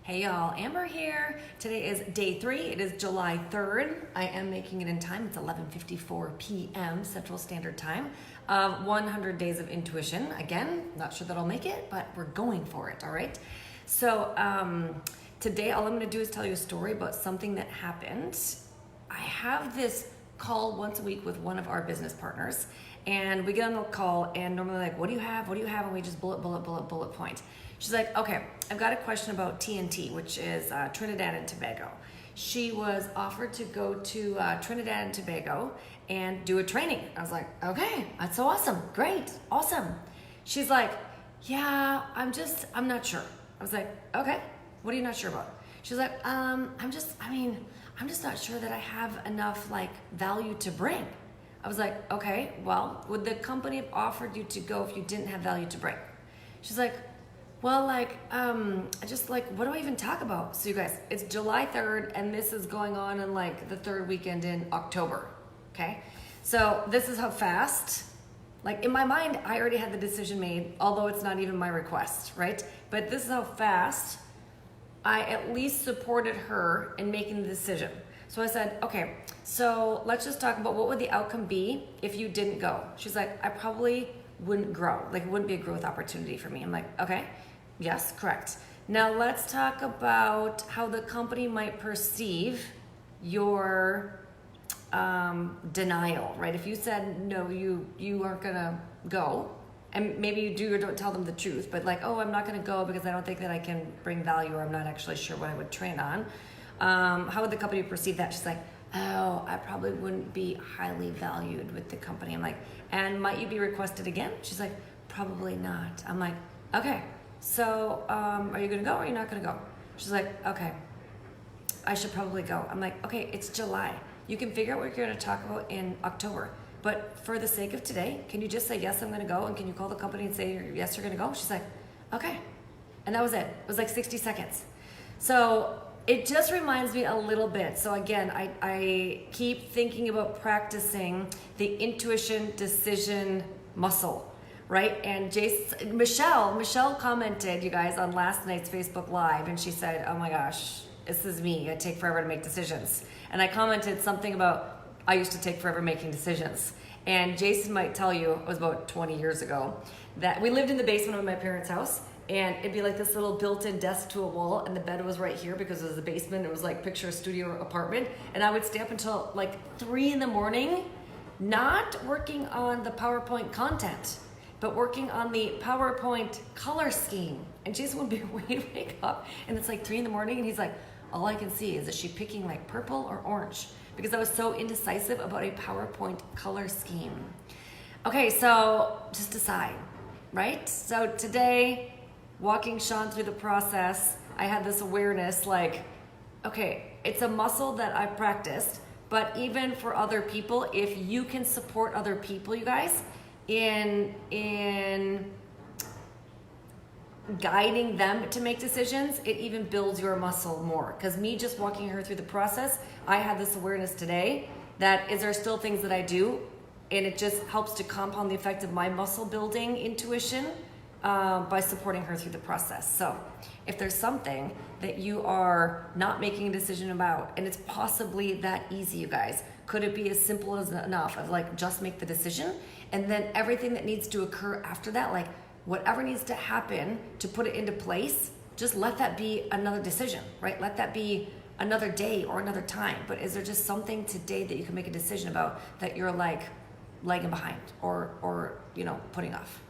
Hey y'all, Amber here. Today is day 3. It is July 3rd. I am making it in time. It's 11:54 p.m. Central Standard Time. 100 days of intuition. Again, not sure that I'll make it, but we're going for it, all right? So today all I'm going to do is tell you a story about something that happened. I have this call once a week with one of our business partners, and we get on the call and normally like, what do you have? What do you have? And we just bullet point. She's like, okay, I've got a question about TNT, which is Trinidad and Tobago. She was offered to go to Trinidad and Tobago and do a training. I was like, okay, that's so awesome. Great, awesome. She's like, yeah, I'm not sure. I was like, okay, what are you not sure about? She's like, I'm just not sure that I have enough like value to bring. I was like, okay, well, would the company have offered you to go if you didn't have value to bring? She's like, well, like, what do I even talk about? So you guys, it's July 3rd and this is going on in like the third weekend in October, okay? So this is how fast, like in my mind, I already had the decision made, although it's not even my request, right? But this is how fast I at least supported her in making the decision. So I said, okay, so let's just talk about what would the outcome be if you didn't go? She's like, I probably wouldn't grow. Like it wouldn't be a growth opportunity for me. I'm like, okay, yes, correct. Now let's talk about how the company might perceive your denial, right? If you said, no, you aren't gonna go, and maybe you do or don't tell them the truth, but like, oh, I'm not gonna go because I don't think that I can bring value or I'm not actually sure what I would train on. How would the company perceive that? She's like, oh, I probably wouldn't be highly valued with the company. I'm like, and might you be requested again? She's like, probably not. I'm like, okay, so are you gonna go or are you not gonna go? She's like, okay, I should probably go. I'm like, okay, it's July. You can figure out what you're gonna talk about in October. But for the sake of today, can you just say, yes, I'm gonna go? And can you call the company and say, yes, you're gonna go? She's like, okay. And that was it. It was like 60 seconds. So it just reminds me a little bit. So again, I keep thinking about practicing the intuition decision muscle, right? And Michelle commented, you guys, on last night's Facebook Live, and she said, oh my gosh, this is me. I take forever to make decisions. And I commented something about, I used to take forever making decisions. And Jason might tell you, it was about 20 years ago, that we lived in the basement of my parents' house. And it'd be like this little built-in desk to a wall, and the bed was right here because it was the basement. It was like picture a studio apartment. And I would stay up until like 3 a.m, not working on the PowerPoint content, but working on the PowerPoint color scheme. And Jason would be wake up, and it's like 3 a.m, and he's like, all I can see is she picking like purple or orange? Because I was so indecisive about a PowerPoint color scheme. Okay, so just decide, right? So today, walking Sean through the process, I had this awareness like, okay, it's a muscle that I've practiced, but even for other people, if you can support other people, you guys, in guiding them to make decisions, it even builds your muscle more. Because me just walking her through the process, I had this awareness today that is there still things that I do, and it just helps to compound the effect of my muscle building intuition by supporting her through the process. So if there's something that you are not making a decision about, and it's possibly that easy, you guys, could it be as simple as enough of like, just make the decision, and then everything that needs to occur after that, like whatever needs to happen to put it into place, just let that be another decision, right? Let that be another day or another time. But is there just something today that you can make a decision about that you're like lagging behind or putting off?